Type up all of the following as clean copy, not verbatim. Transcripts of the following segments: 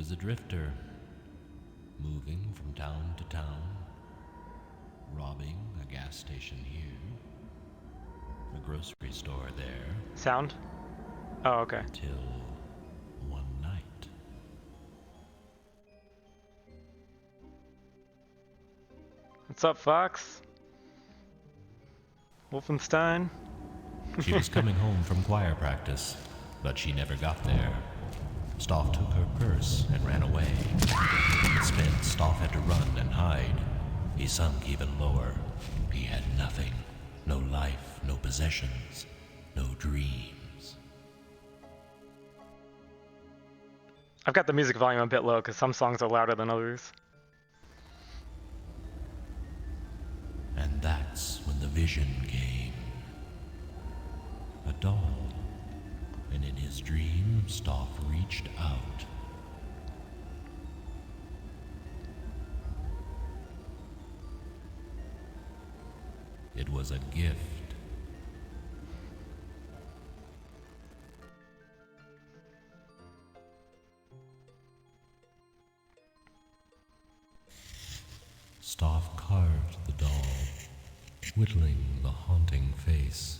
was a drifter, moving from town to town, robbing a gas station here, a grocery store there. Sound? Oh, okay. Till one night. What's up, Fox? Wolfenstein? She was coming home from choir practice, but she never got there. Stoff took her purse and ran away. Instead, Stoff had to run and hide. He sunk even lower. He had nothing. No life, no possessions, no dreams. I've got the music volume a bit low because some songs are louder than others. And that's when the vision came. A doll. And in his dream, Stoff reached out. It was a gift. Stoff carved the doll, whittling the haunting face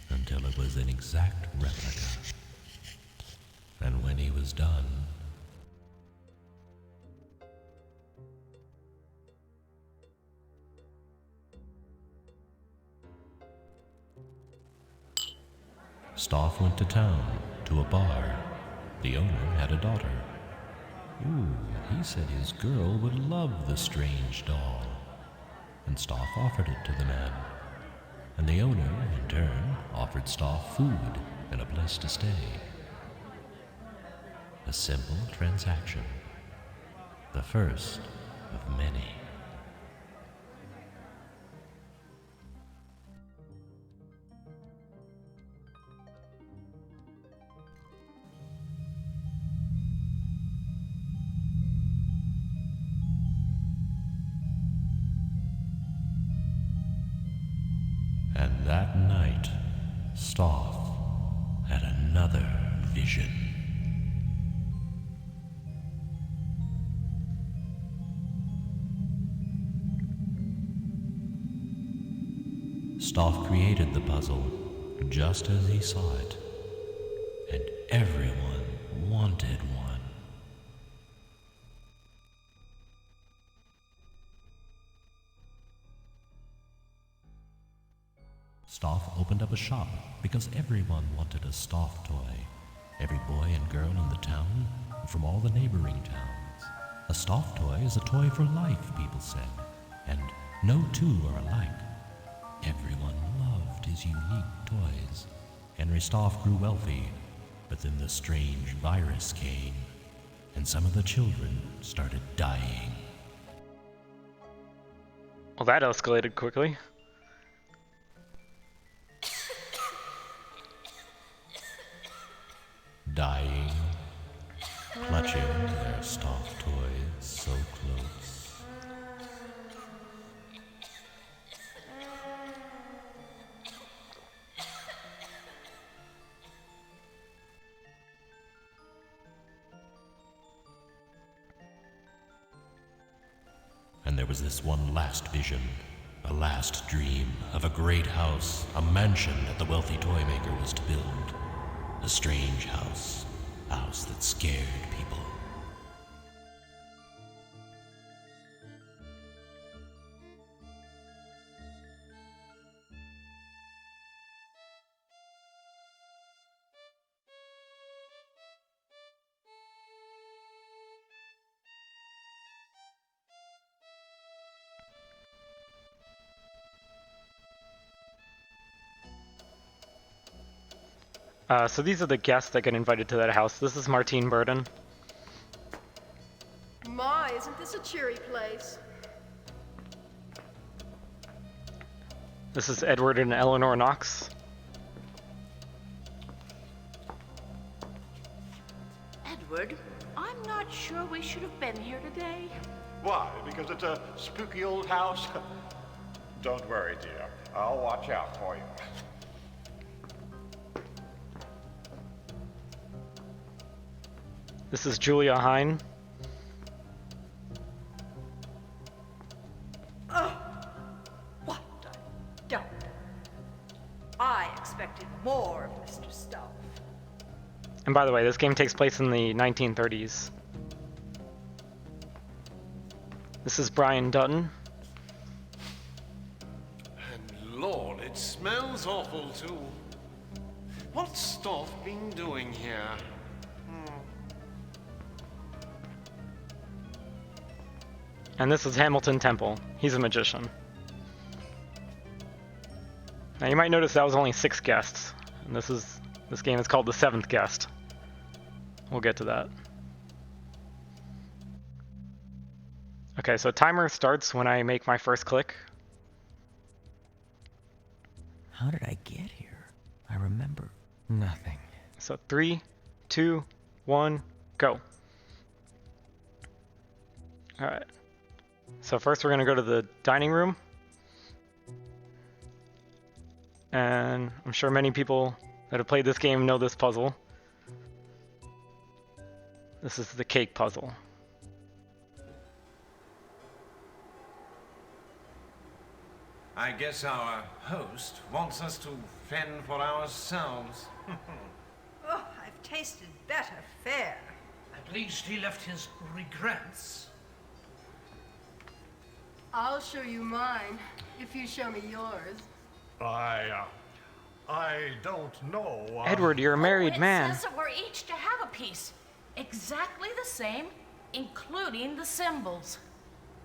until it was an exact replica. And when he was done, Stoff went to town, to a bar. The owner had a daughter. Ooh, he said his girl would love the strange doll. And Stoff offered it to the man. And the owner, in turn, offered Stoff food and a place to stay. A simple transaction. The first of many. And that night, Stoff had another vision. Stoff created the puzzle just as he saw it, and everyone wanted one. Stoff opened up a shop because everyone wanted a Stoff toy. Every boy and girl in the town, and from all the neighboring towns. A Stoff toy is a toy for life, people said, and no two are alike. Everyone loved his unique toys. Henry Stoff grew wealthy, but then the strange virus came, and some of the children started dying. Well, that escalated quickly. Dying, clutching their Stoff toys so close. And there was this one last vision, a last dream of a great house, a mansion that the wealthy toy maker was to build. A strange house, a house that scared people. So these are the guests that get invited to that house. This is Martine Burden. My, isn't this a cheery place? This is Edward and Eleanor Knox. Edward, I'm not sure we should have been here today. Why? Because it's a spooky old house? Don't worry, dear. I'll watch out for you. This is Julia Hine. Don't. I expected more of Mr. Stuff. And by the way, this game takes place in the 1930s. This is Brian Dutton. And Lord, it smells awful too. What's Stoff been doing here? And this is Hamilton Temple. He's a magician. Now you might notice that was only 6 guests. And this game is called The Seventh Guest. We'll get to that. Okay, so timer starts when I make my first click. How did I get here? I remember nothing. So 3, 2, 1, go. Alright. So first we're going to go to the dining room. And I'm sure many people that have played this game know this puzzle. This is the cake puzzle. I guess our host wants us to fend for ourselves. Oh, I've tasted better fare. At least he left his regrets. I'll show you mine if you show me yours. I don't know. Edward, you're a married man. It says that we're each to have a piece. Exactly the same, including the symbols.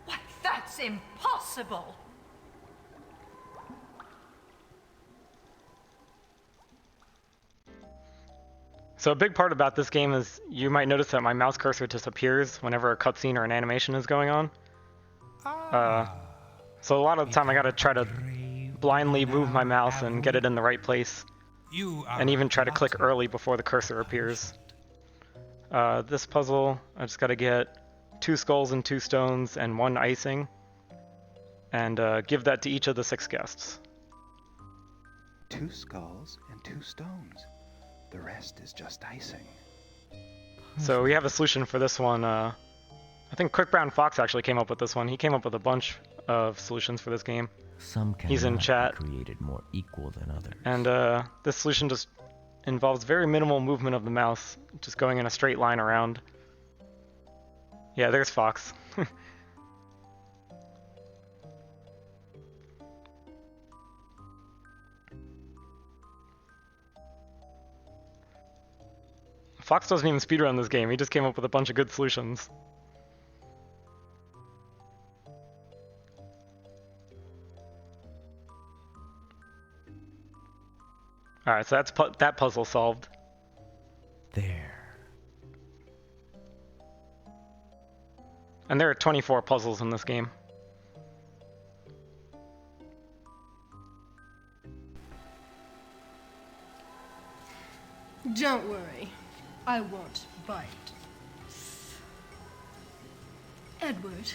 What? That's impossible. So a big part about this game is you might notice that my mouse cursor disappears whenever a cutscene or an animation is going on. So a lot of the time I gotta try to blindly move my mouse and get it in the right place. And even try to click early before the cursor appears. This puzzle, I just gotta get 2 skulls and 2 stones and 1 icing. And give that to each of the 6 guests. 2 skulls and 2 stones. The rest is just icing. So we have a solution for this one. I think Quick Brown Fox actually came up with this one. He came up with a bunch of solutions for this game. Some He's in cannot be chat. created more equal than others. And this solution just involves very minimal movement of the mouse, just going in a straight line around. Yeah, there's Fox. Fox doesn't even speedrun this game, he just came up with a bunch of good solutions. Alright, so that's that puzzle solved. There. And there are 24 puzzles in this game. Don't worry. I won't bite. Edward,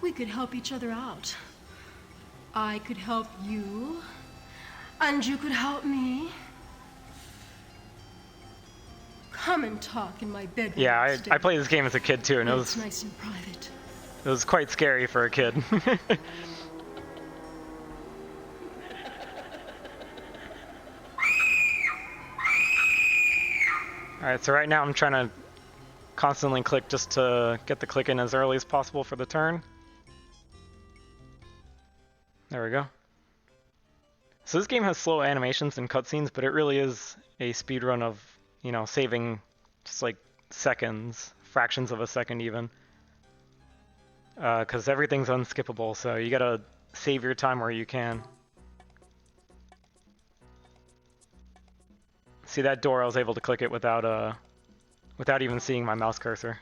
we could help each other out. I could help you, and you could help me. Come and talk in my bedroom. Yeah, I played this game as a kid too, and It's nice and private. it was quite scary for a kid. Alright, so right now I'm trying to constantly click just to get the click in as early as possible for the turn. There we go. So this game has slow animations and cutscenes, but it really is a speedrun of, you know, saving just like seconds, fractions of a second even. Because everything's unskippable, so you gotta save your time where you can. See that door? I was able to click it without even seeing my mouse cursor.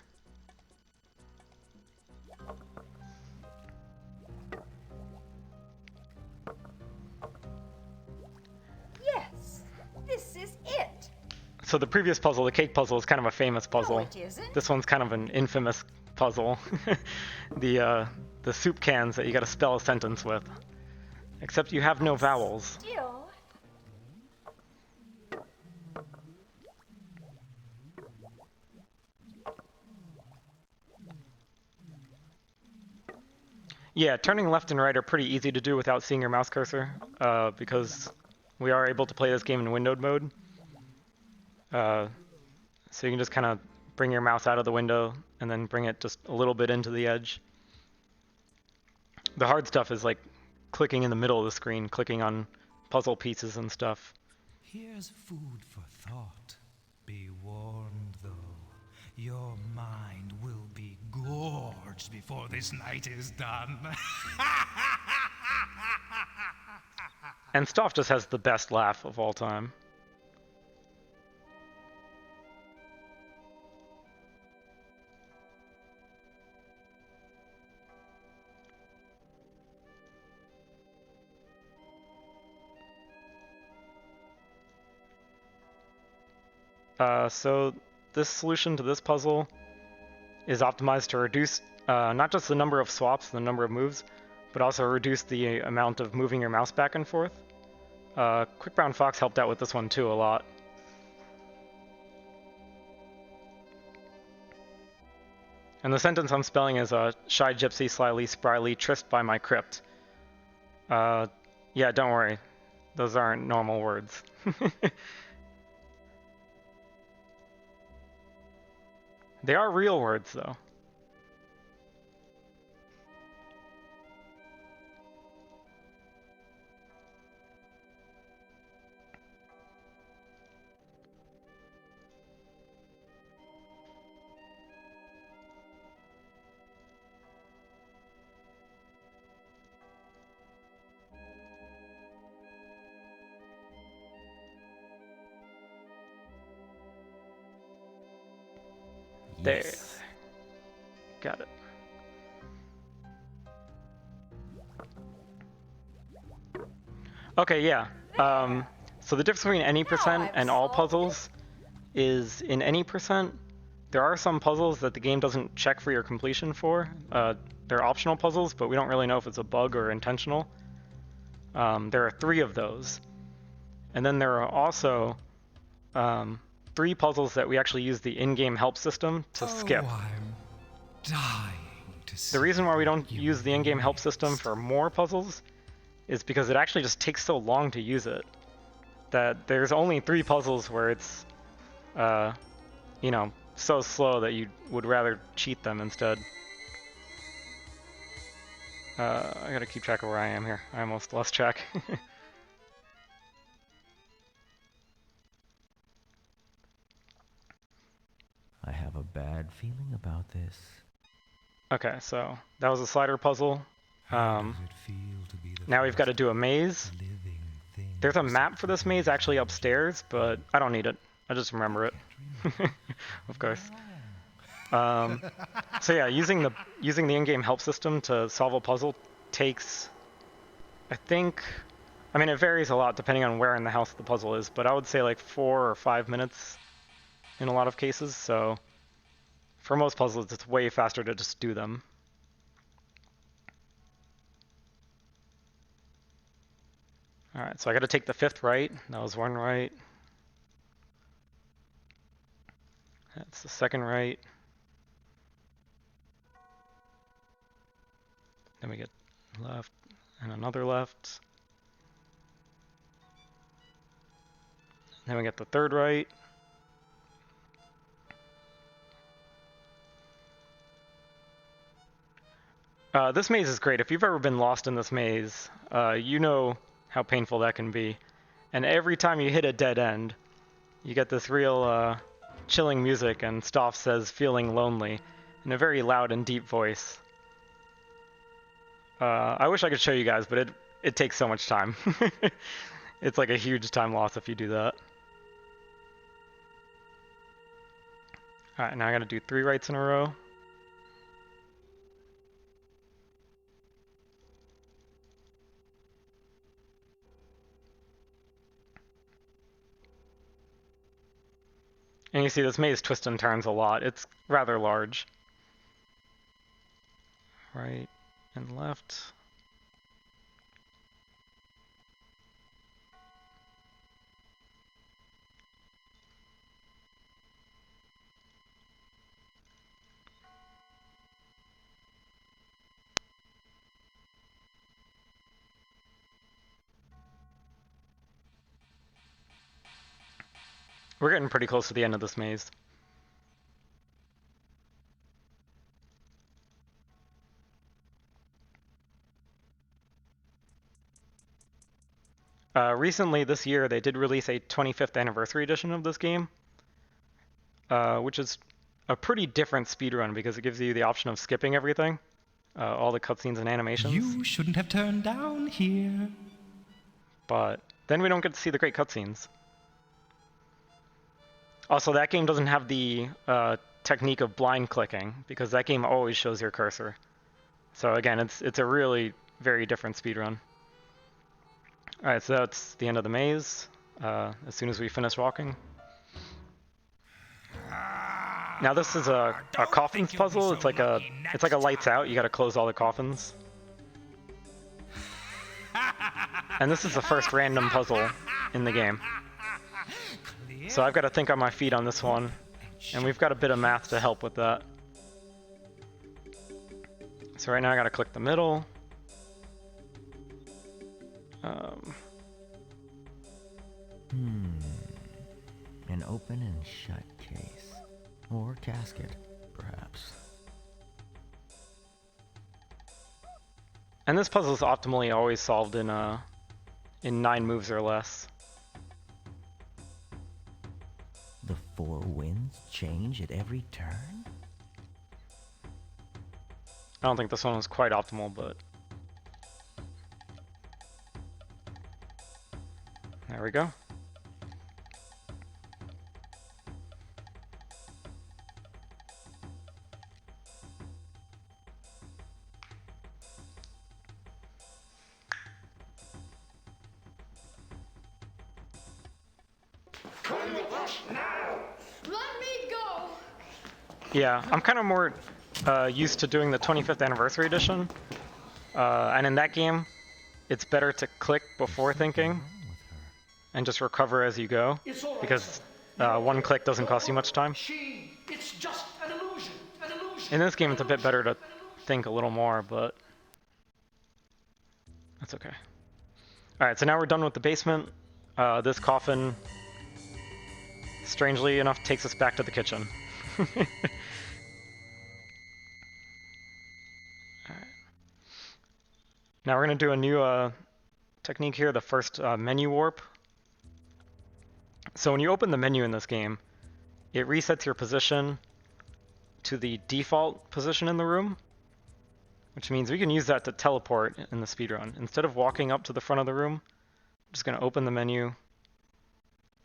Yes, this is it. So the previous puzzle, the cake puzzle, is kind of a famous puzzle. No, it isn't. This one's kind of an infamous puzzle. The soup cans that you gotta spell a sentence with. Except you have no vowels. Still. Yeah, turning left and right are pretty easy to do without seeing your mouse cursor, because we are able to play this game in windowed mode. So you can just kind of bring your mouse out of the window and then bring it just a little bit into the edge. The hard stuff is like clicking in the middle of the screen, clicking on puzzle pieces and stuff. Here's food for thought. Be warned, though. Your mind will be gorged before this night is done. And Stoff just has the best laugh of all time. So this solution to this puzzle is optimized to reduce not just the number of swaps, the number of moves, but also reduce the amount of moving your mouse back and forth. Quick Brown Fox helped out with this one too a lot. And the sentence I'm spelling is shy gypsy, slyly, spryly, tryst by my crypt. Yeah, don't worry. Those aren't normal words. They are real words, though. Yes. There. Got it. Okay, yeah. So the difference between any percent and all puzzles is in any percent, there are some puzzles that the game doesn't check for your completion for. They're optional puzzles, but we don't really know if it's a bug or intentional. There are 3 of those. And then there are also 3 puzzles that we actually use the in-game help system to skip. I'm dying to see. The reason why we don't use the in-game help system for more puzzles is because it actually just takes so long to use it that there's only 3 puzzles where it's, you know, so slow that you would rather cheat them instead. I gotta keep track of where I am here. I almost lost track. I have a bad feeling about this. Okay, so that was a slider puzzle. How does it feel to be the Now we've got to first do a maze. living thing There's a to map for this maze actually upstairs, but I don't need it. I just remember it. Of course. So yeah, using the in-game help system to solve a puzzle takes, I think, I mean it varies a lot depending on where in the house the puzzle is, but I would say like 4 or 5 minutes in a lot of cases. So for most puzzles, it's way faster to just do them. All right, so I got to take the 5th right. That was 1 right. That's the 2nd right. Then we get left and another left. Then we get the 3rd right. This maze is great. If you've ever been lost in this maze, you know how painful that can be. And every time you hit a dead end, you get this real chilling music, and Stoff says, "Feeling lonely," in a very loud and deep voice. I wish I could show you guys, but it takes so much time. It's like a huge time loss if you do that. Alright, now I gotta do 3 rights in a row. And you see this maze twists and turns a lot. It's rather large. Right and left. We're getting pretty close to the end of this maze. Recently, this year, they did release a 25th anniversary edition of this game, which is a pretty different speedrun because it gives you the option of skipping everything, all the cutscenes and animations. You shouldn't have turned down here. But then we don't get to see the great cutscenes. Also, that game doesn't have the technique of blind clicking because that game always shows your cursor. So again, it's a really very different speedrun. Alright, so that's the end of the maze. As soon as we finish walking. Now this is a coffins puzzle. It's like a lights out. You gotta close all the coffins. And this is the first random puzzle in the game. So I've got to think on my feet on this one. And we've got a bit of math to help with that. So right now I gotta click the middle. An open and shut case. Or casket, perhaps. And this puzzle is optimally always solved in 9 moves or less. The 4 winds change at every turn? I don't think this one was quite optimal, but... There we go. Yeah, I'm kind of more used to doing the 25th anniversary edition. And in that game, it's better to click before thinking and just recover as you go, because one click doesn't cost you much time. It's just an illusion. In this game, it's a bit better to think a little more, but that's okay. Alright, so now we're done with the basement. This coffin, strangely enough, takes us back to the kitchen. Alright. Now we're going to do a new technique here, the first menu warp. So when you open the menu in this game, it resets your position to the default position in the room, which means we can use that to teleport in the speedrun. Instead of walking up to the front of the room, I'm just going to open the menu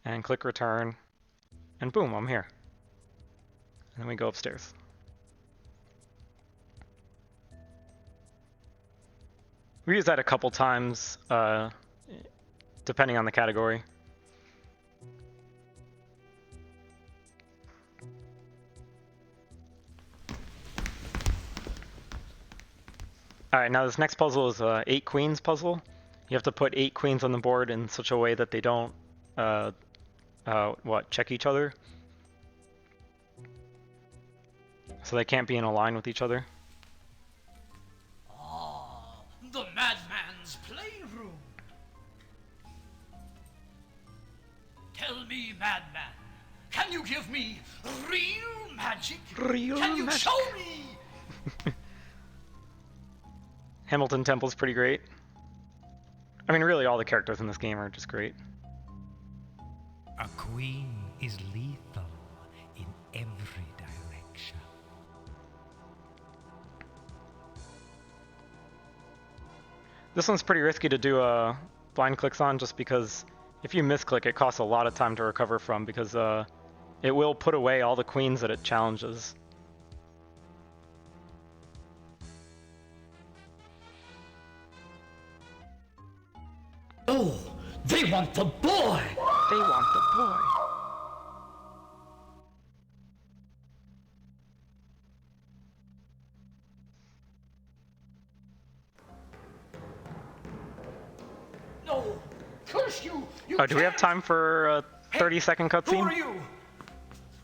and click return, and boom, I'm here. And then we go upstairs. We use that a couple times, depending on the category. Alright, now this next puzzle is a 8 queens puzzle. You have to put 8 queens on the board in such a way that they don't, check each other. So they can't be in a line with each other. Ah, the madman's playroom. Tell me, madman, can you give me real magic? Can you show me? Hamilton Temple's pretty great. I mean, really, all the characters in this game are just great. A queen is lethal in every direction. This one's pretty risky to do blind clicks on, just because if you misclick, it costs a lot of time to recover from, because it will put away all the queens that it challenges. Oh, they want the boy! They want the boy. No, curse you! Oh, do we have time for a 30-second cutscene? Who are you?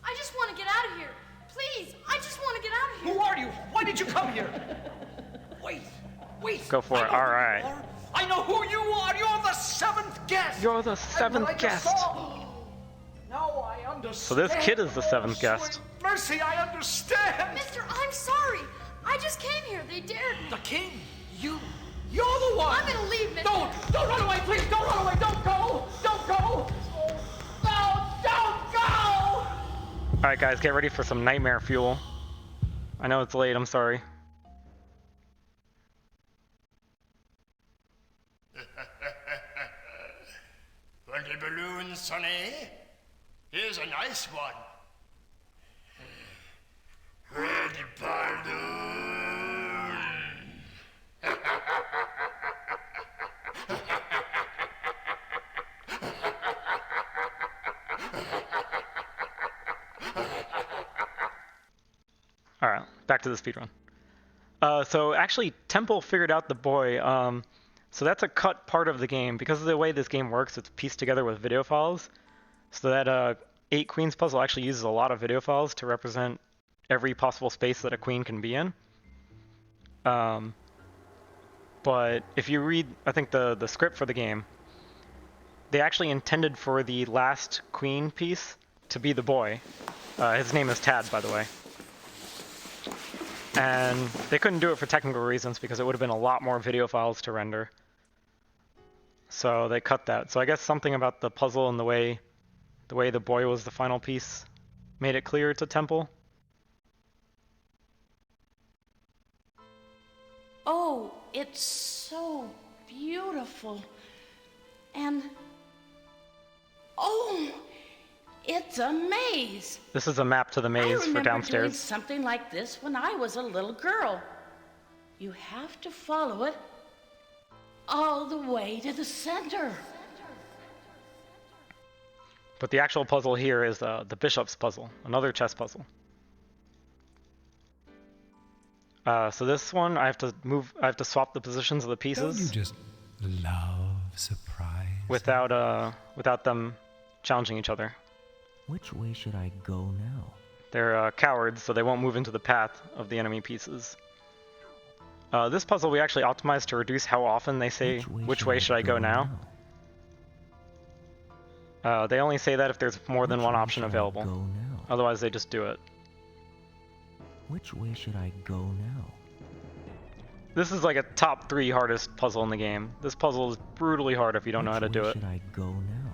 I just want to get out of here. Please, I just want to get out of here. Who are you? Why did you come here? Wait. Go for it. All right. I know who you are. You're the 7th guest. You're the 7th guest. Now I understand. So this kid is the 7th guest. Mercy, I understand. Mister, I'm sorry. I just came here. They dared me. The king, you're the one. I'm gonna leave, mister. Don't run away, please. Don't run away. Don't go. Don't go. No, don't go. All right, guys, get ready for some nightmare fuel. I know it's late. I'm sorry. Want a balloon, Sonny? Here's a nice one. Red balloon. All right, back to the speedrun. So actually, Temple figured out the boy. So that's a cut part of the game. Because of the way this game works, it's pieced together with video files. So that 8 queens puzzle actually uses a lot of video files to represent every possible space that a queen can be in. But if you read, I think, the script for the game, they actually intended for the last queen piece to be the boy. His name is Tad, by the way. And they couldn't do it for technical reasons because it would have been a lot more video files to render. So they cut that. So I guess something about the puzzle and the way the boy was the final piece made it clear to Temple. Oh, it's so beautiful. And oh, it's a maze. This is a map to the maze for I remember doing downstairs. something like this when I was a little girl. You have to follow it all the way to the center. But the actual puzzle here is the bishop's puzzle, another chess puzzle. So this one, I have to swap the positions of the pieces. Don't you just love surprise? Without them challenging each other. Which way should I go now? They're cowards, so they won't move into the path of the enemy pieces. This puzzle we actually optimized to reduce how often they say, which way should I go now? They only say that if there's more than one option available. Otherwise they just do it. Which way should I go now? This is like a top 3 hardest puzzle in the game. This puzzle is brutally hard if you don't know how to do it. Which way should I go now?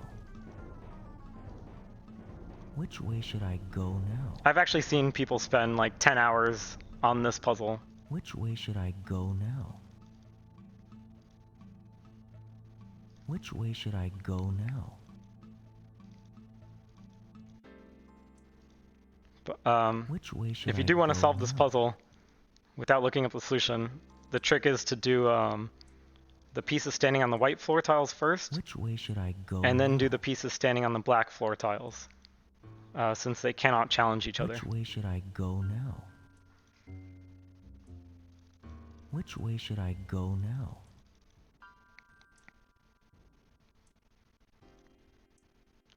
Which way should I go now? I've actually seen people spend like 10 hours on this puzzle. Which way should I go now? Which way should I go now? But, Which way should if you I do want to go solve this now? puzzle without looking up the solution, the trick is to do the pieces standing on the white floor tiles first, Which way should I go and then now? do the pieces standing on the black floor tiles, since they cannot challenge each other. Which way should I go now? Which way should I go now?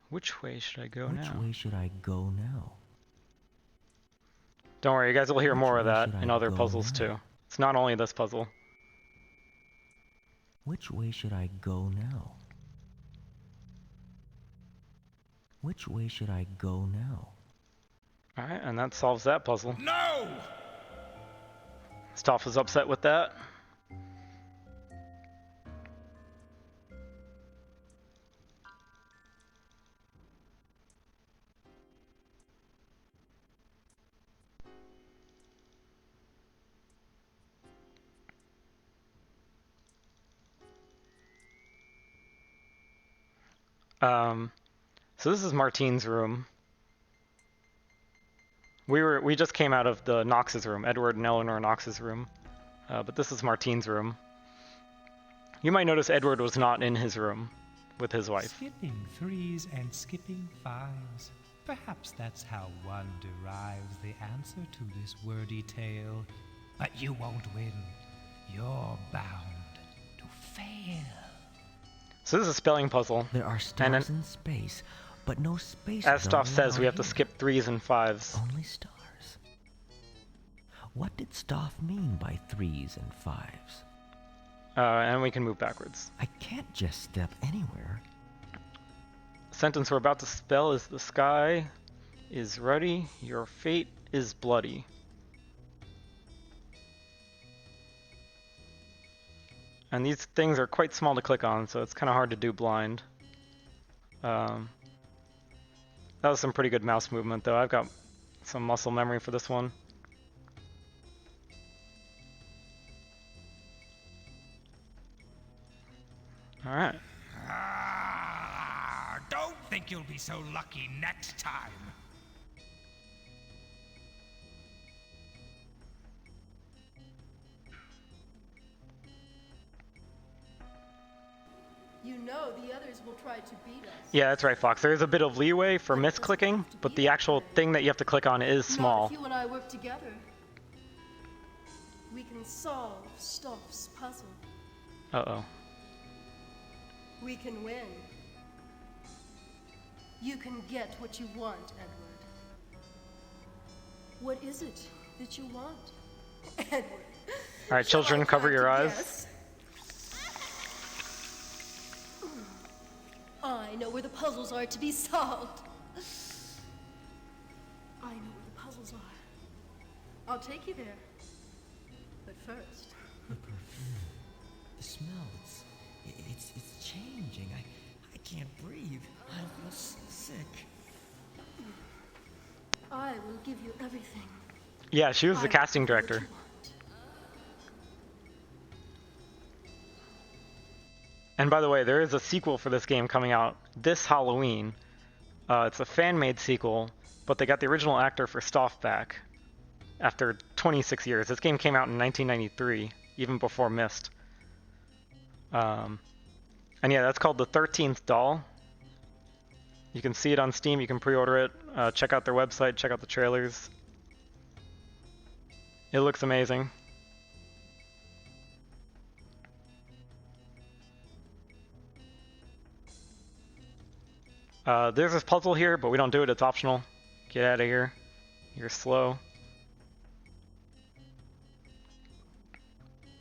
Which way should I go Which now? way should I go now? Don't worry, you guys will hear Which more of way that should in I other go puzzles now? too. It's not only this puzzle. Which way should I go now? Which way should I go now? Alright, and that solves that puzzle. No! Stoff is upset with that. So this is Martine's room. We just came out of the Knox's room, Edward and Eleanor Knox's room, but this is Martine's room. You might notice Edward was not in his room with his wife. Skipping 3s and skipping 5s. Perhaps that's how one derives the answer to this wordy tale. But you won't win. You're bound to fail. So this is a spelling puzzle. There are And then, stars in space, but no space. as Stoff zone says, we have out to here. skip 3s and 5s. Only stars. What did Stoff mean by 3s and 5s? And we can move backwards. I can't just step anywhere. Sentence we're about to spell is the sky is ready. Your fate is bloody. And these things are quite small to click on, so it's kind of hard to do blind. That was some pretty good mouse movement, though. I've got some muscle memory for this one. Alright. Don't think you'll be so lucky next time. You know the others will try to beat us. Yeah, that's right, Fox. There is a bit of leeway for misclicking, but the actual thing that you have to click on is small. Not if you and I work together. We can solve Stoff's puzzle. Uh-oh. We can win. You can get what you want, Edward. What is it that you want, Edward? Alright, children, cover your eyes. Guess? I know where the puzzles are to be solved. I know where the puzzles are. I'll take you there. But first... The perfume. The smell. It's changing. I can't breathe. I feel sick. I will give you everything. Yeah, she was the casting director. And by the way, there is a sequel for this game coming out this Halloween. It's a fan-made sequel, but they got the original actor for Stoff back after 26 years. This game came out in 1993, even before Myst. And yeah, that's called The 13th Doll. You can see it on Steam, you can pre-order it. Check out their website, check out the trailers. It looks amazing. There's this puzzle here, but we don't do it, it's optional. Get out of here. You're slow.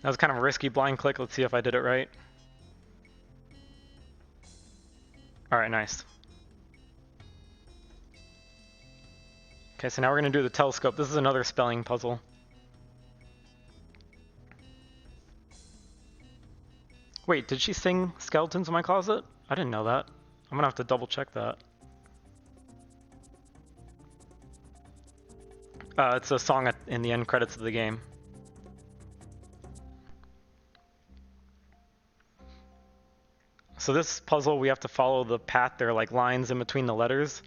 That was kind of a risky blind click, let's see if I did it right. Alright, nice. Okay, so now we're going to do the telescope. This is another spelling puzzle. Wait, did she sing Skeletons in My Closet? I didn't know that. I'm gonna have to double check that. It's a song in the end credits of the game. So this puzzle, we have to follow the path. There are like lines in between the letters.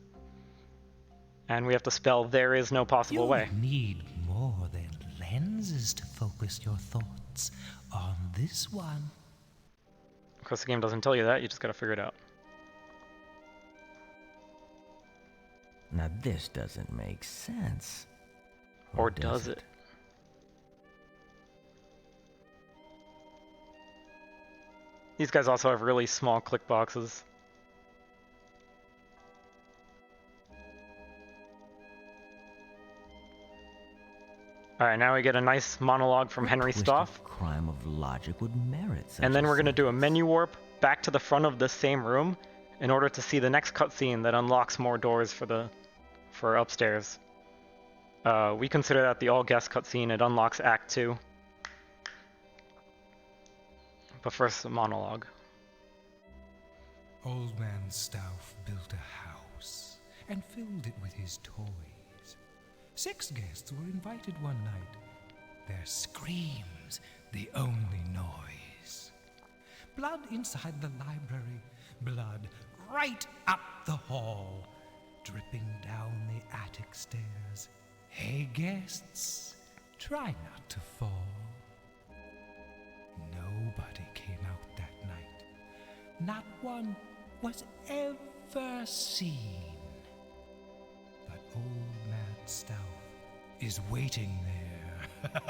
And we have to spell "there is no possible way." You need more than lenses to focus your thoughts on this one. Of course, the game doesn't tell you that. You just gotta figure it out. Now this doesn't make sense. Or does it? These guys also have really small click boxes. Alright, now we get a nice monologue from Henry Stoff. Crime of logic would merit such And then a we're going to do a menu warp back to the front of this same room in order to see the next cutscene that unlocks more doors for upstairs. We consider that the all guest cutscene. It unlocks Act 2. But first, a monologue. Old man Stauff built a house and filled it with his toys. 6 guests were invited one night. Their screams, the only noise. Blood inside the library, blood right up the hall, dripping down the attic stairs. Hey guests, try not to fall. Nobody came out that night. Not one was ever seen. But old man Stauff is waiting there.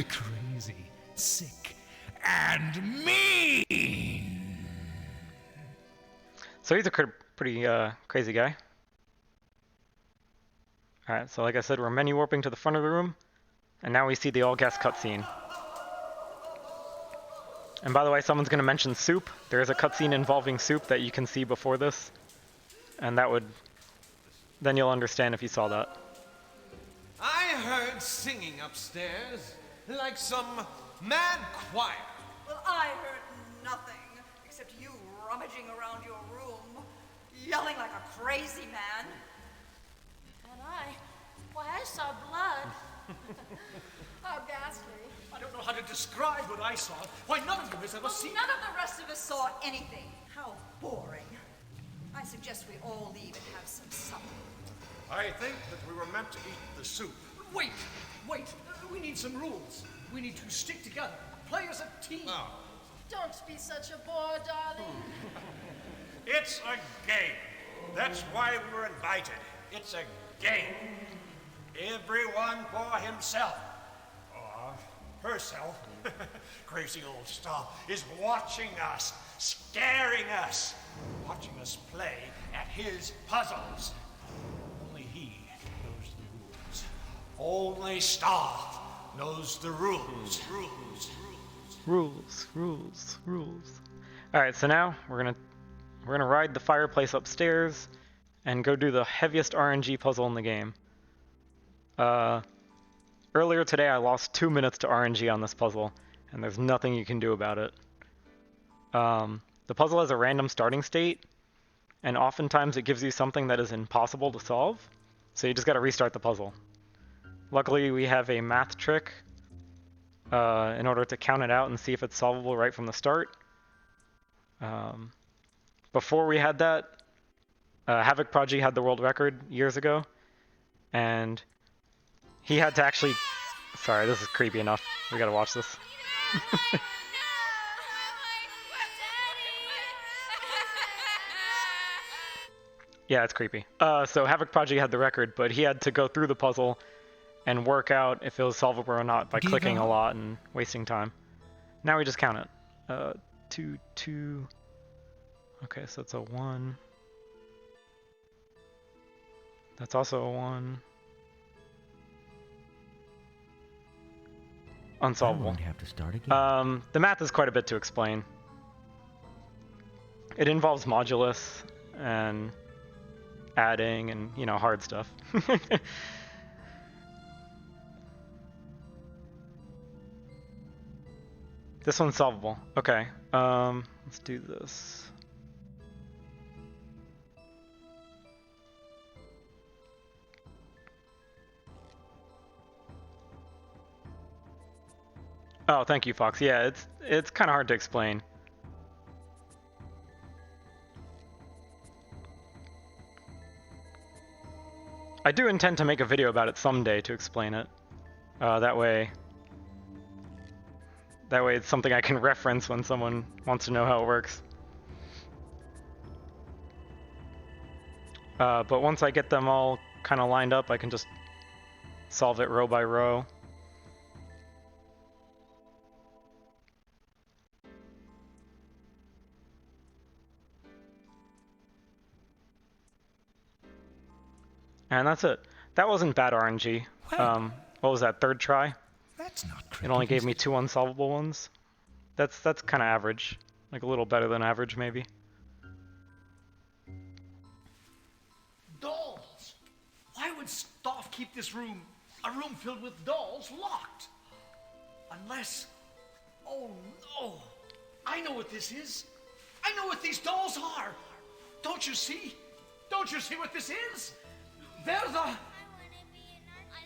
Crazy, sick, and mean. So he's a pretty crazy guy. Alright, so like I said, we're menu warping to the front of the room, and now we see the all guest cutscene. And by the way, someone's going to mention soup. There is a cutscene involving soup that you can see before this, and that would then you'll understand if you saw that. I heard singing upstairs, like some mad choir. Well, I heard nothing except you rummaging around your room, yelling like a crazy man. And I saw blood. How ghastly. I don't know how to describe what I saw. Why, none of you has ever seen None of the rest of us saw anything. How boring. I suggest we all leave and have some supper. I think that we were meant to eat the soup. Wait. We need some rules. We need to stick together, play as a team. Oh. Don't be such a bore, darling. It's a game. That's why we were invited. It's a game. Everyone for himself. Or herself. Crazy old stuff is watching us, scaring us, watching us play at his puzzles. Only he knows the rules. Only Staff knows the rules. Rules. All right, so now we're gonna ride the fireplace upstairs and go do the heaviest RNG puzzle in the game. Earlier today, I lost 2 minutes to RNG on this puzzle, and there's nothing you can do about it. The puzzle has a random starting state, and oftentimes it gives you something that is impossible to solve, so you just gotta restart the puzzle. Luckily, we have a math trick in order to count it out and see if it's solvable right from the start. Before we had that, Havoc Prodigy had the world record years ago, and he had to actually... Sorry, this is creepy enough. We gotta watch this. Yeah, it's creepy. So Havoc Prodigy had the record, but he had to go through the puzzle and work out if it was solvable or not by clicking a lot and wasting time. Now we just count it. 2, 2... Okay, so it's a 1. That's also a 1. Unsolvable. I won't have to start again. The math is quite a bit to explain. It involves modulus and adding and, you know, hard stuff. This one's solvable. Okay. Let's do this. Oh, thank you, Fox. Yeah, it's kind of hard to explain. I do intend to make a video about it someday to explain it. That way it's something I can reference when someone wants to know how it works. But once I get them all kind of lined up, I can just solve it row by row. And that's it. That wasn't bad RNG. What was that, third try? That's not creepy. It only gave me 2 unsolvable ones. That's kind of average. Like a little better than average, maybe. Dolls! Why would Staff keep this room, a room filled with dolls, locked? Unless... Oh no! I know what this is! I know what these dolls are! Don't you see? Don't you see what this is? They're the... I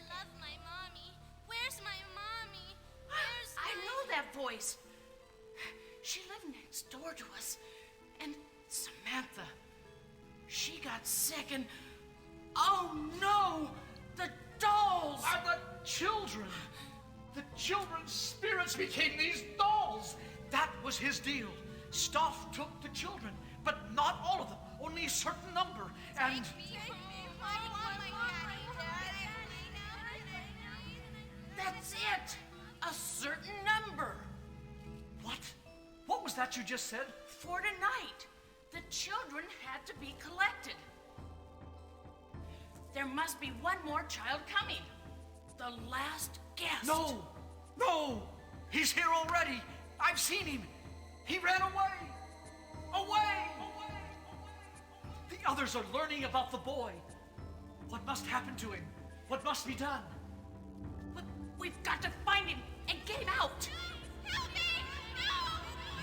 love my mommy. Where's my mommy? I know that voice. She lived next door to us. And Samantha, she got sick and... Oh no! The dolls! Are the children! The children's spirits became these dolls! That was his deal. Staff took the children, but not all of them. Only a certain number. And... That's it! A certain number. What? What was that you just said? For tonight, the children had to be collected. There must be one more child coming. The last guest. No! No! He's here already! I've seen him! He ran away! Away! The others are learning about the boy. What must happen to him? What must be done? We've got to find him and get him out. Help me! No!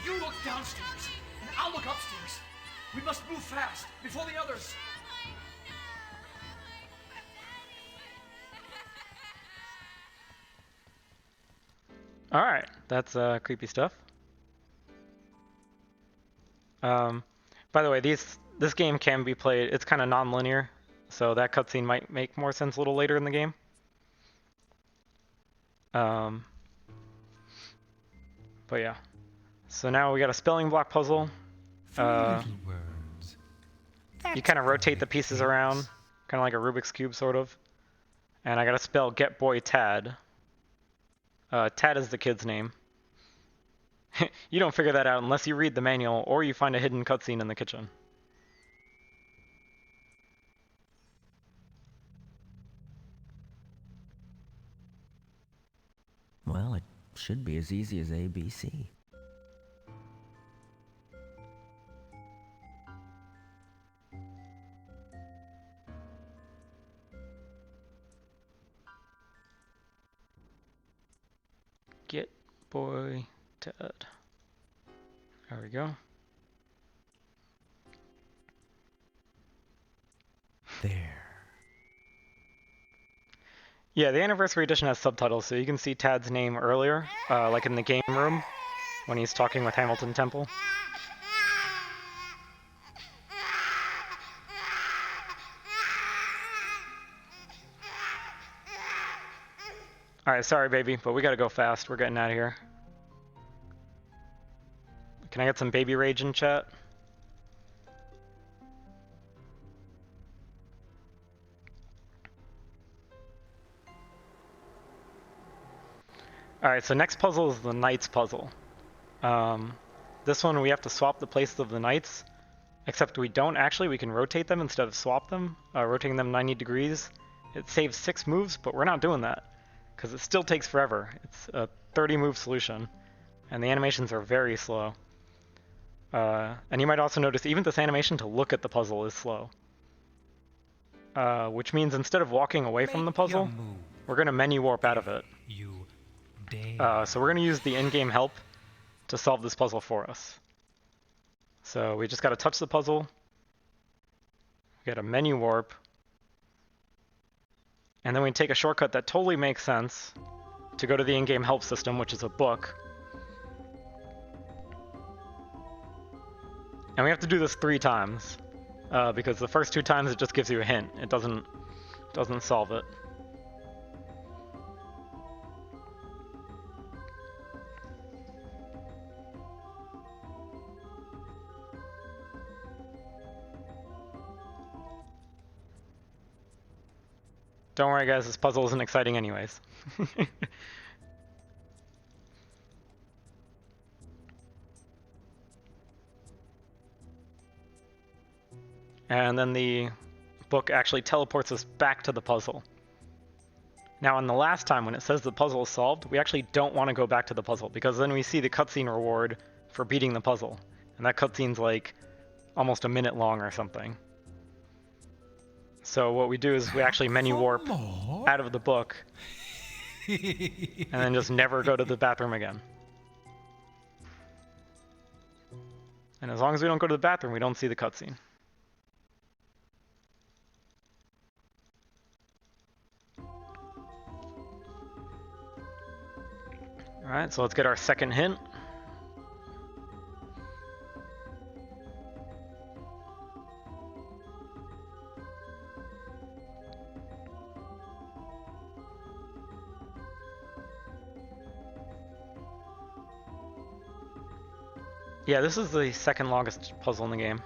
You look downstairs, and I'll look upstairs. We must move fast, before the others. Alright, that's creepy stuff. By the way, this game can be played, it's kind of non-linear, so that cutscene might make more sense a little later in the game. But yeah. So now we got a spelling block puzzle. Little words. You kind of rotate the pieces around, kind of like a Rubik's Cube, sort of. And I gotta spell Get Boy Tad. Tad is the kid's name. You don't figure that out unless you read the manual or you find a hidden cutscene in the kitchen. Well, it should be as easy as ABC. Get Boy Tad. There we go. There. Yeah, the Anniversary Edition has subtitles, so you can see Tad's name earlier, like in the game room, when he's talking with Hamilton Temple. Alright, sorry baby, but we gotta go fast. We're getting out of here. Can I get some baby rage in chat? Alright, so next puzzle is the Knights puzzle. This one we have to swap the places of the Knights, except we don't actually, we can rotate them instead of swap them, rotating them 90 degrees. It saves 6 moves, but we're not doing that, because it still takes forever. It's a 30 move solution, and the animations are very slow. And you might also notice even this animation to look at the puzzle is slow. Which means instead of walking away from the puzzle, we're going to menu warp out of it. So we're going to use the in-game help to solve this puzzle for us. So we just got to touch the puzzle, get a menu warp, and then we take a shortcut that totally makes sense to go to the in-game help system, which is a book. And we have to do this 3 times, because the first 2 times it just gives you a hint. It doesn't solve it. Don't worry guys, this puzzle isn't exciting anyways. And then the book actually teleports us back to the puzzle. Now on the last time when it says the puzzle is solved, we actually don't want to go back to the puzzle, because then we see the cutscene reward for beating the puzzle. And that cutscene's like almost a minute long or something. So what we do is we actually menu warp out of the book and then just never go to the bathroom again. And as long as we don't go to the bathroom, we don't see the cutscene. Alright, so let's get our second hint. Yeah, this is the second longest puzzle in the game.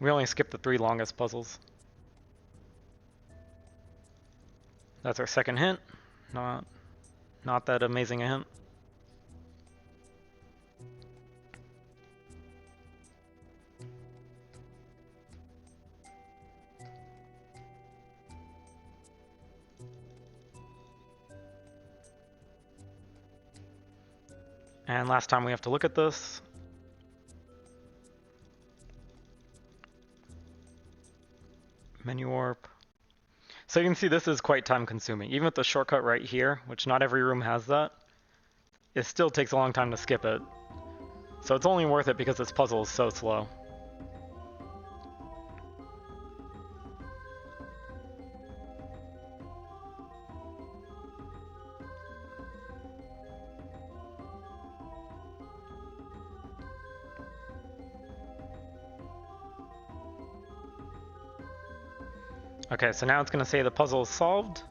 We only skipped the 3 longest puzzles. That's our second hint. Not that amazing a hint. And last time we have to look at this. Menu warp. So you can see this is quite time consuming. Even with the shortcut right here, which not every room has that, it still takes a long time to skip it. So it's only worth it because this puzzle is so slow. Okay, so now it's going to say the puzzle is solved,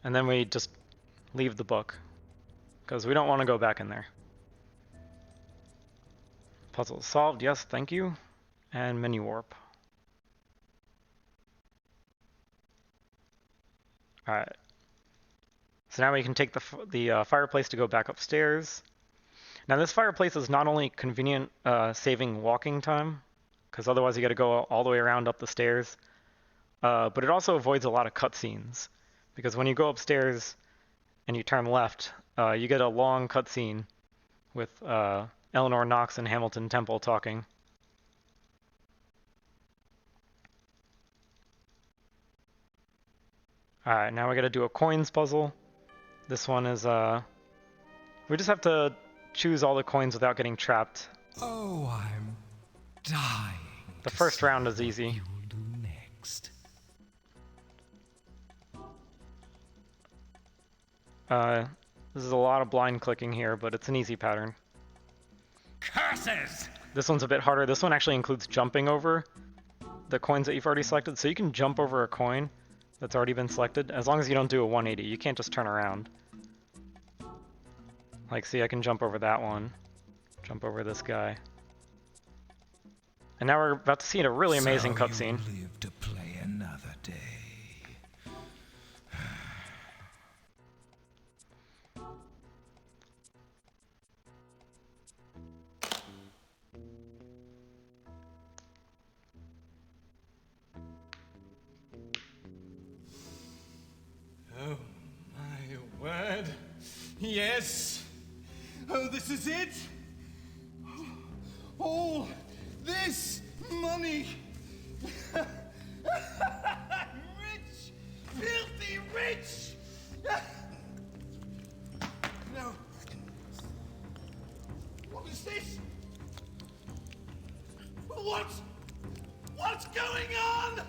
and then we just leave the book, because we don't want to go back in there. Puzzle is solved, yes, thank you, and menu warp. Alright, so now we can take the fireplace to go back upstairs. Now this fireplace is not only convenient saving walking time, because otherwise you got to go all the way around up the stairs, but it also avoids a lot of cutscenes, because when you go upstairs and you turn left, you get a long cutscene with Eleanor Knox and Hamilton Temple talking. Alright, now we gotta do a coins puzzle. This one is, we just have to choose all the coins without getting trapped. Oh, I'm dying. The first round is easy. You'll do next. This is a lot of blind clicking here, but it's an easy pattern. Curses! This one's a bit harder. This one actually includes jumping over the coins that you've already selected, so you can jump over a coin that's already been selected, as long as you don't do a 180. You can't just turn around. Like, see, I can jump over that one, jump over this guy. And now we're about to see a really amazing cutscene. Live to play another day. Oh, my word. Yes. Oh, this is it. All this money. Rich. Filthy rich. No. What is this? What's going on?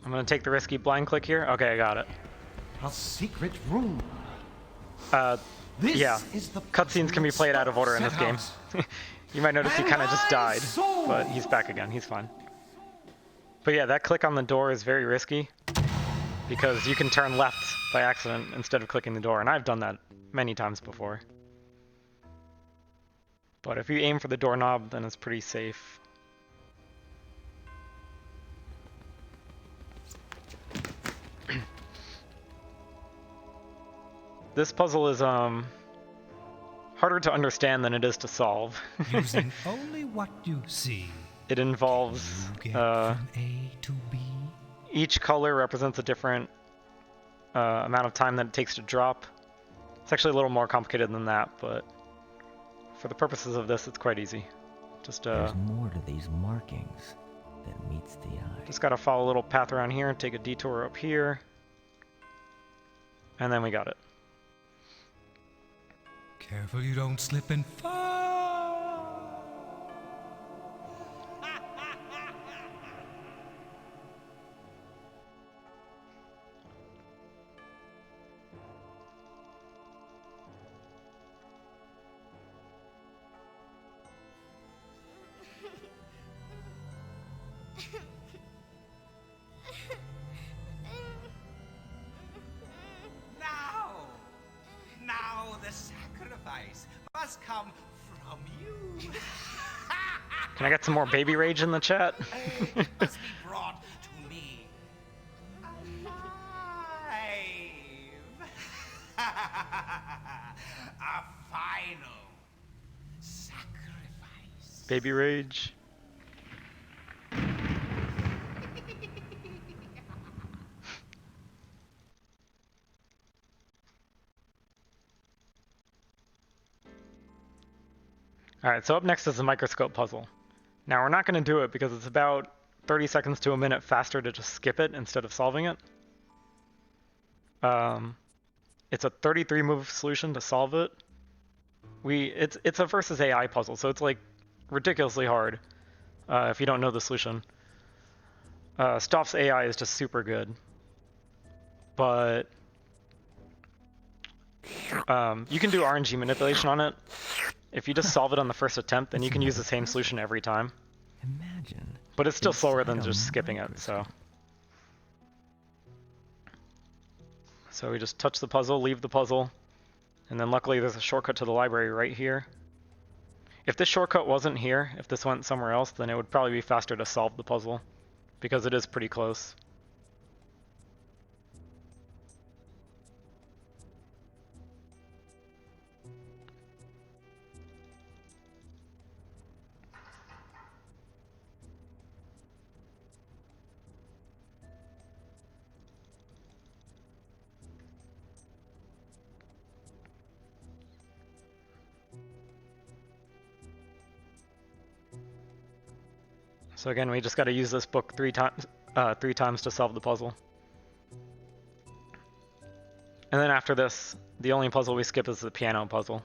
I'm gonna take the risky blind click here. Okay, I got it. A secret room. Yeah, cutscenes can be played out of order in this game. You might notice he kind of just died, but he's back again. He's fine. But yeah, that click on the door is very risky because you can turn left by accident instead of clicking the door, and I've done that many times before. But if you aim for the doorknob, then it's pretty safe. This puzzle is harder to understand than it is to solve. Using only what you see. It involves You get from A to B. Each color represents a different amount of time that it takes to drop. It's actually a little more complicated than that, but for the purposes of this, it's quite easy. Just There's more to these markings than meets the eye. just gotta follow a little path around here and take a detour up here, and then we got it. Careful you don't slip and fall. Now the sacrifice must come from you. Can I get some more baby rage in the chat? It must be brought to me. Alive. A final sacrifice. Baby rage. Alright, so up next is the microscope puzzle. Now we're not going to do it because it's about 30 seconds to a minute faster to just skip it instead of solving it. It's a 33 move solution to solve it. It's a versus AI puzzle, so it's like ridiculously hard if you don't know the solution. Stoff's AI is just super good, but you can do RNG manipulation on it. If you just solve it on the first attempt, then you can use the same solution every time. Imagine. But it's still slower than just skipping it, so. So we just touch the puzzle, leave the puzzle, and then luckily there's a shortcut to the library right here. If this shortcut wasn't here, if this went somewhere else, then it would probably be faster to solve the puzzle, because it is pretty close. So again, we just got to use this book three times to solve the puzzle. And then after this, the only puzzle we skip is the piano puzzle.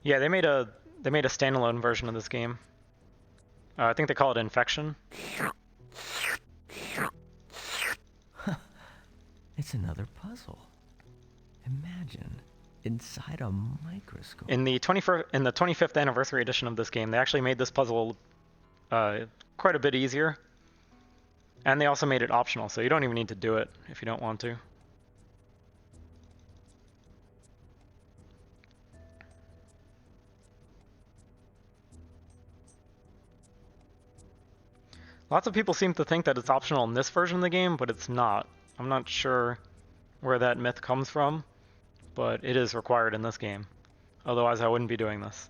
Yeah, they made a standalone version of this game. I think they call it Infection. It's another puzzle. Imagine inside a microscope. In the 25th anniversary edition of this game, they actually made this puzzle quite a bit easier. And they also made it optional, so you don't even need to do it if you don't want to. Lots of people seem to think that it's optional in this version of the game, but it's not. I'm not sure where that myth comes from, but it is required in this game. Otherwise, I wouldn't be doing this.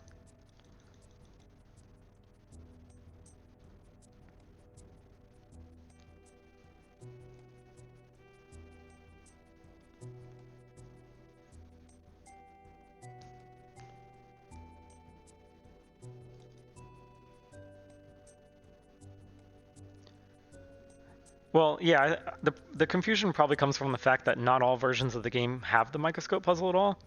Well, yeah, the confusion probably comes from the fact that not all versions of the game have the microscope puzzle at all.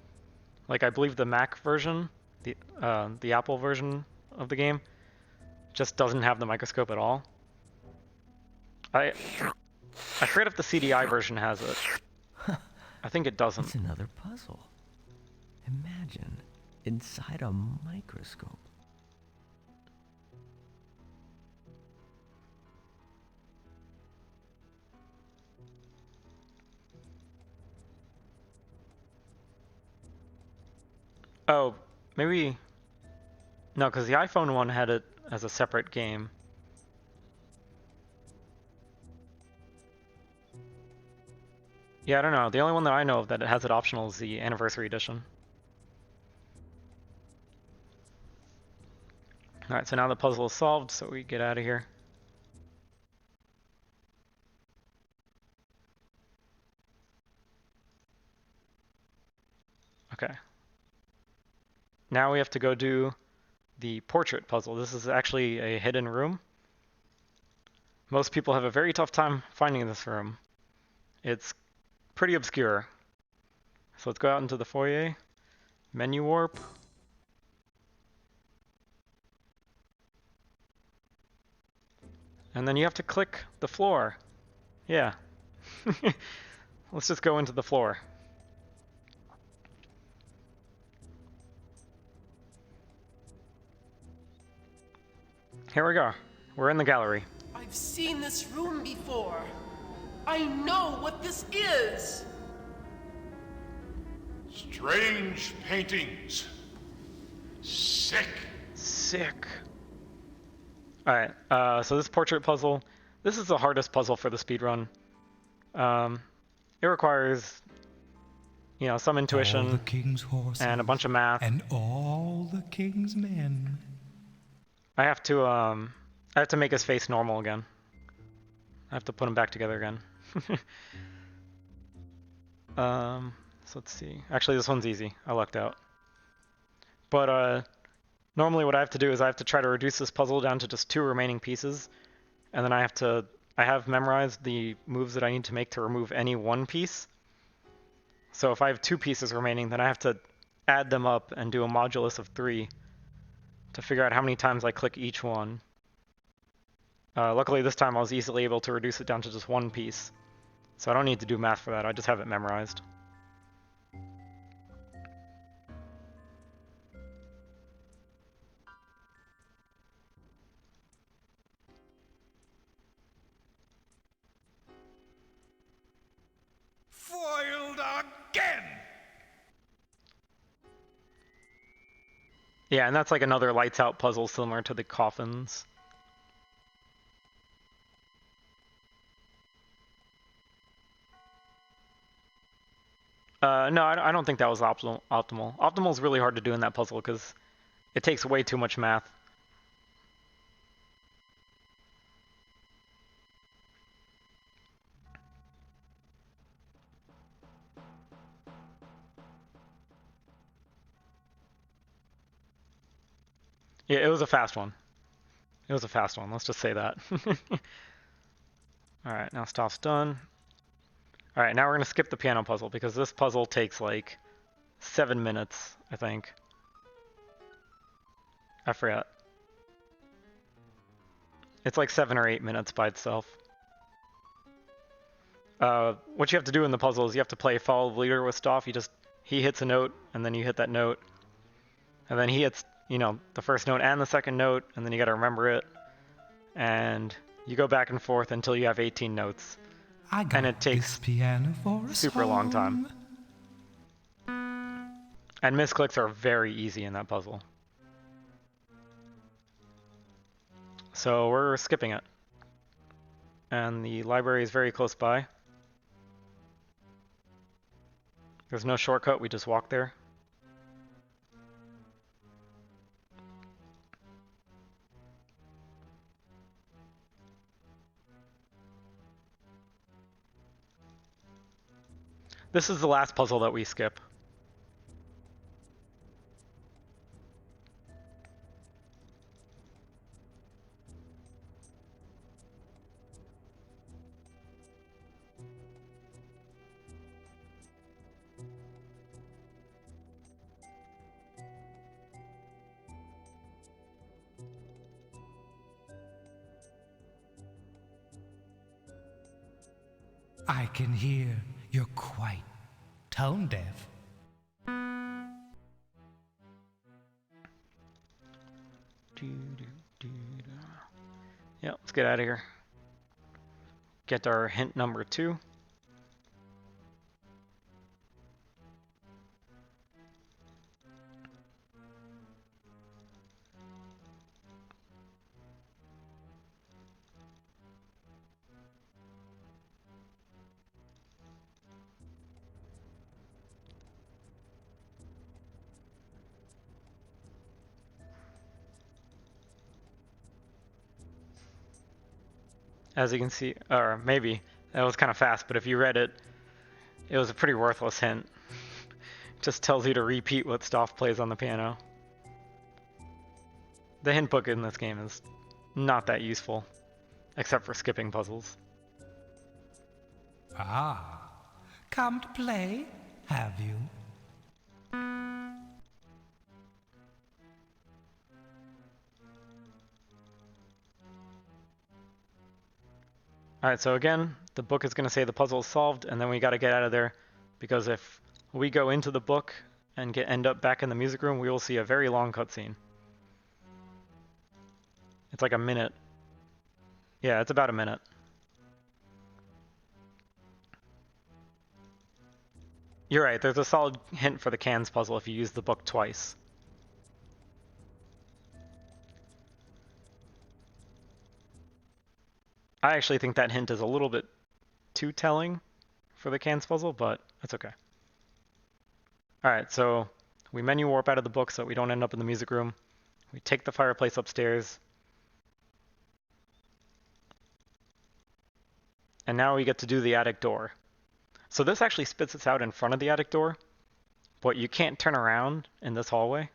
Like, I believe the Mac version, the Apple version of the game, just doesn't have the microscope at all. I forget if the CDI version has it. I think it doesn't. It's another puzzle. Imagine inside a microscope. Oh, maybe... No, because the iPhone one had it as a separate game. Yeah, I don't know. The only one that I know of that it has it optional is the Anniversary Edition. Alright, so now the puzzle is solved, so we get out of here. Okay. Now we have to go do the portrait puzzle. This is actually a hidden room. Most people have a very tough time finding this room. It's pretty obscure. So let's go out into the foyer. Menu warp. And then you have to click the floor. Yeah. Let's just go into the floor. Here we go. We're in the gallery. I've seen this room before. I know what this is. Strange paintings. Sick. Sick. Alright, so this portrait puzzle, this is the hardest puzzle for the speedrun. It requires, you know, some intuition all the king's horses and a bunch of math. And all the king's men. I have to make his face normal again. I have to put them back together again. So let's see. Actually, this one's easy. I lucked out. But normally what I have to do is I have to try to reduce this puzzle down to just 2 remaining pieces, and then I have memorized the moves that I need to make to remove any one piece. So if I have 2 pieces remaining, then I have to add them up and do a modulus of 3 to figure out how many times I click each one. Luckily this time I was easily able to reduce it down to just 1 piece. So I don't need to do math for that, I just have it memorized. Foiled again! Yeah, and that's like another lights out puzzle similar to the coffins. No, I don't think that was optimal. Optimal is really hard to do in that puzzle because it takes way too much math. Yeah, it was a fast one. It was a fast one, let's just say that. Alright, now stuff's done. Alright, now we're going to skip the piano puzzle because this puzzle takes like 7 minutes, I think. I forgot. It's like 7 or 8 minutes by itself. What you have to do in the puzzle is you have to play follow the leader with Stoff. He hits a note, and then you hit that note. And then he hits, the first note and the second note, and then you gotta remember it. And you go back and forth until you have 18 notes. And it takes a super long time. And misclicks are very easy in that puzzle. So we're skipping it. And the library is very close by. There's no shortcut, we just walk there. This is the last puzzle that we skip. I can hear you're quite tone deaf. Yeah, let's get out of here. Get our hint number 2. As you can see, or maybe, that was kind of fast, but if you read it, it was a pretty worthless hint. Just tells you to repeat what Stoff plays on the piano. The hint book in this game is not that useful, except for skipping puzzles. Ah, come to play, have you? Alright, so again, the book is going to say the puzzle is solved, and then we got to get out of there, because if we go into the book and end up back in the music room, we will see a very long cutscene. It's like a minute. Yeah, it's about a minute. You're right, there's a solid hint for the cans puzzle if you use the book twice. I actually think that hint is a little bit too telling for the cans puzzle, but that's okay. Alright, so we menu warp out of the book so we don't end up in the music room. We take the fireplace upstairs. And now we get to do the attic door. So this actually spits us out in front of the attic door, but you can't turn around in this hallway.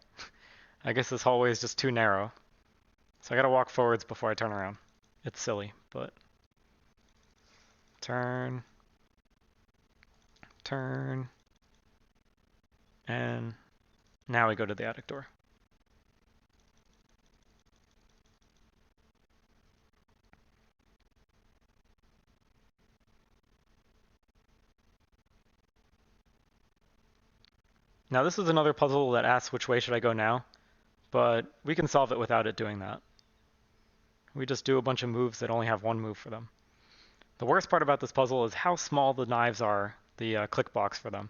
I guess this hallway is just too narrow. So I gotta walk forwards before I turn around. It's silly, but... Turn. Turn. And now we go to the attic door. Now this is another puzzle that asks which way should I go now, but we can solve it without it doing that. We just do a bunch of moves that only have one move for them. The worst part about this puzzle is how small the knives are, the click box for them.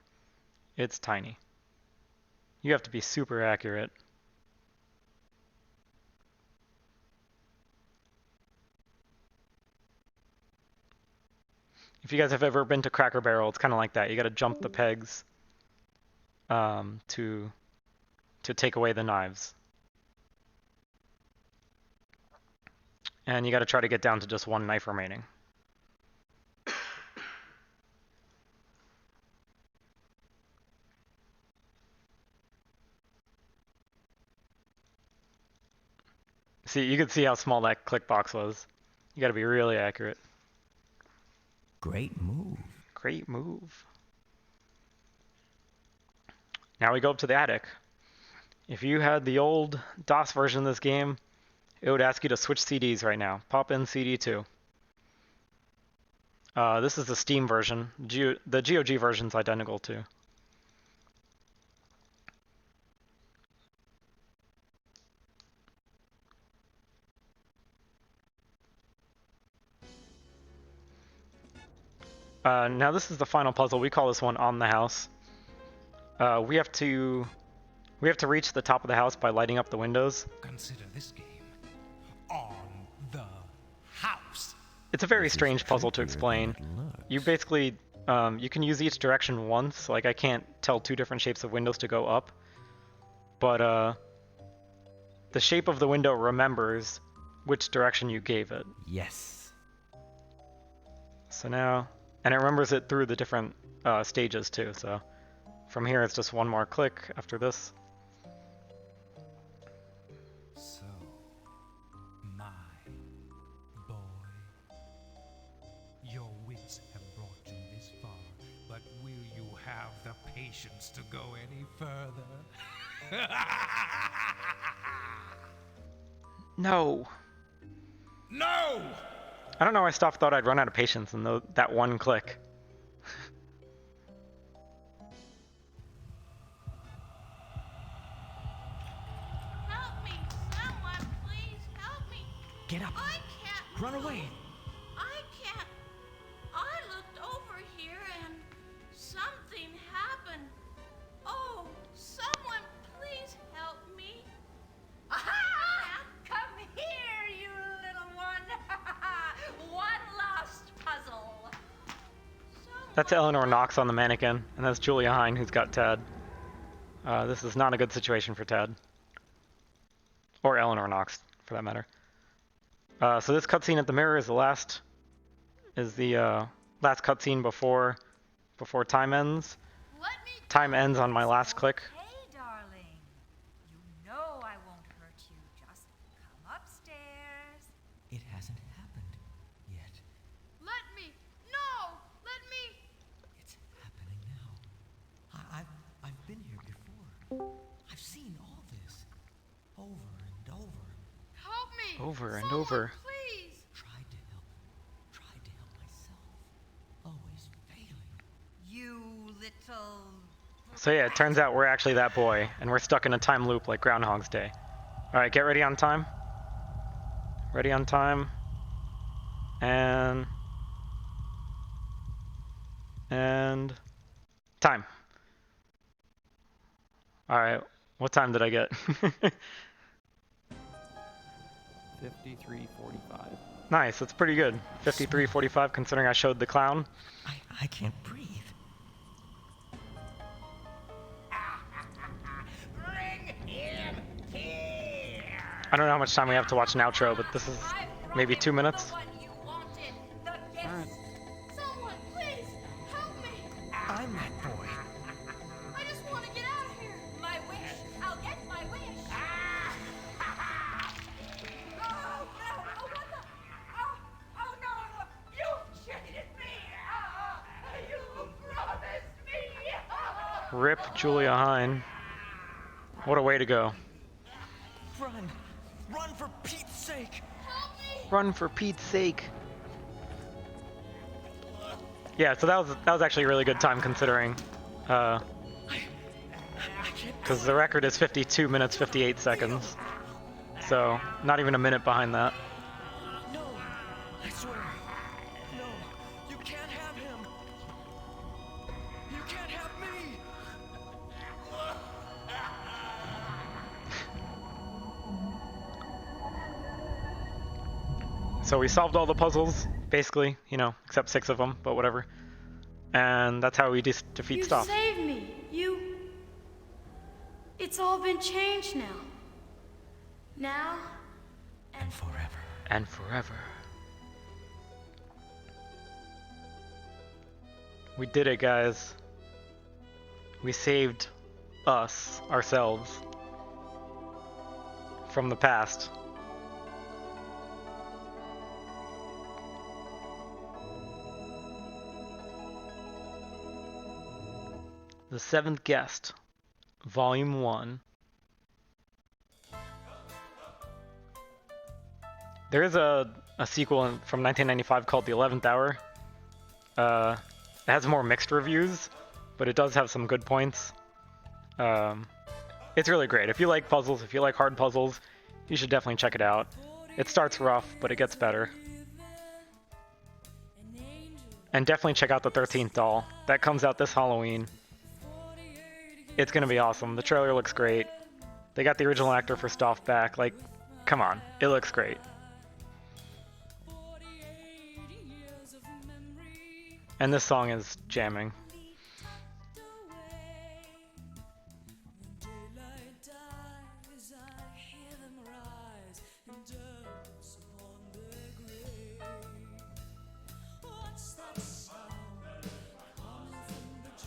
It's tiny. You have to be super accurate. If you guys have ever been to Cracker Barrel, it's kind of like that. You got to jump the pegs to take away the knives. And you got to try to get down to just one knife remaining. See, you can see how small that click box was. You got to be really accurate. Great move. Great move. Now we go up to the attic. If you had the old DOS version of this game, it would ask you to switch CDs right now. Pop in CD 2. This is the Steam version. The GOG version's identical too. Now this is the final puzzle. We call this one On the House. We have to reach the top of the house by lighting up the windows. Consider this game On the House. It's a very strange puzzle to explain. You basically you can use each direction once. Like I can't tell two different shapes of windows to go up, but the shape of the window remembers which direction you gave it. Yes. So now, and it remembers it through the different stages too. So from here, it's just one more click after this. So, my boy, your wits have brought you this far, but will you have the patience to go any further? No. No! I don't know why Stoff thought I'd run out of patience in that one click. Help me! Someone, please help me! Get up! I can't Run move. away! I can't. I looked over here and something happened. Oh, someone, please help me! Aha! Come here, you little one! One last puzzle. That's Eleanor Knox on the mannequin, and that's Julia Hine who's got Tad. This is not a good situation for Tad. Or Eleanor Knox, for that matter. So this cutscene at the mirror is the last cutscene before time ends. Time ends on my last click. Hey, darling. You know I won't hurt you. Just come upstairs. It hasn't happened yet. Let me! No! Let me! It's happening now. I've been here before. I've seen all this. Over and over. Help me! Over and Someone, over. Please! Tried to help myself. Always failing. You little... So yeah, it turns out we're actually that boy, and we're stuck in a time loop like Groundhog's Day. Alright, get ready on time. Ready on time. And time. Alright, what time did I get? 53:45. Nice, that's pretty good. 53:45 considering I showed the clown. I can't breathe. I don't know how much time we have to watch an outro, but this is maybe 2 minutes. Alright. Rip Julia Hine. What a way to go. Run! Run for Pete's sake! Run for Pete's sake. Yeah, so that was actually a really good time considering. Because the record is 52 minutes 58 seconds. So, not even a minute behind that. No! I swear! No! You can't have him! You can't have me! So we solved all the puzzles, basically, you know, except 6 of them, but whatever. And that's how we defeat Stoff. You saved me. It's all been changed now. Now and forever. And forever. We did it, guys. We saved ourselves, from the past. The Seventh Guest, Volume 1. There is a sequel from 1995 called The 11th Hour. It has more mixed reviews, but it does have some good points. It's really great. If you like puzzles, if you like hard puzzles, you should definitely check it out. It starts rough, but it gets better. And definitely check out The 13th Doll. That comes out this Halloween. It's gonna be awesome. The trailer looks great. They got the original actor for Stoff back. Like, come on. It looks great. And this song is jamming.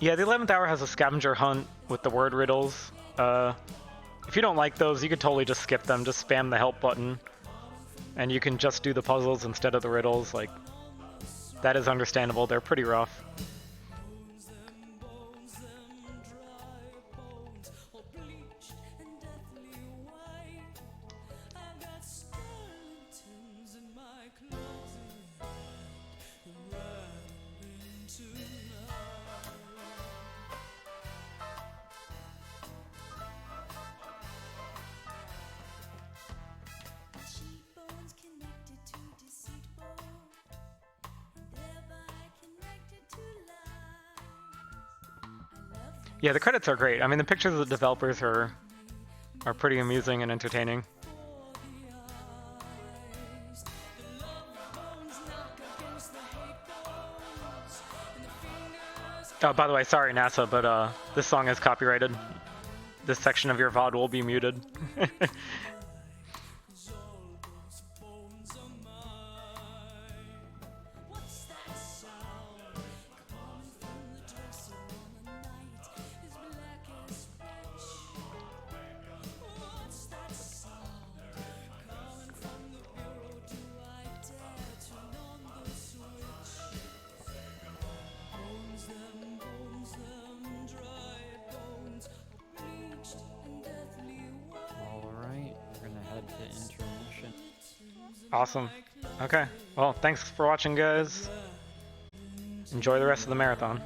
Yeah, the 11th Hour has a scavenger hunt with the word riddles. If you don't like those, you could totally just skip them. Just spam the help button. And you can just do the puzzles instead of the riddles. Like, that is understandable. They're pretty rough. Yeah, the credits are great. I mean, the pictures of the developers are pretty amusing and entertaining. Oh, by the way, sorry NASA, but this song is copyrighted. This section of your VOD will be muted. Awesome. Okay. Well, thanks for watching, guys. Enjoy the rest of the marathon.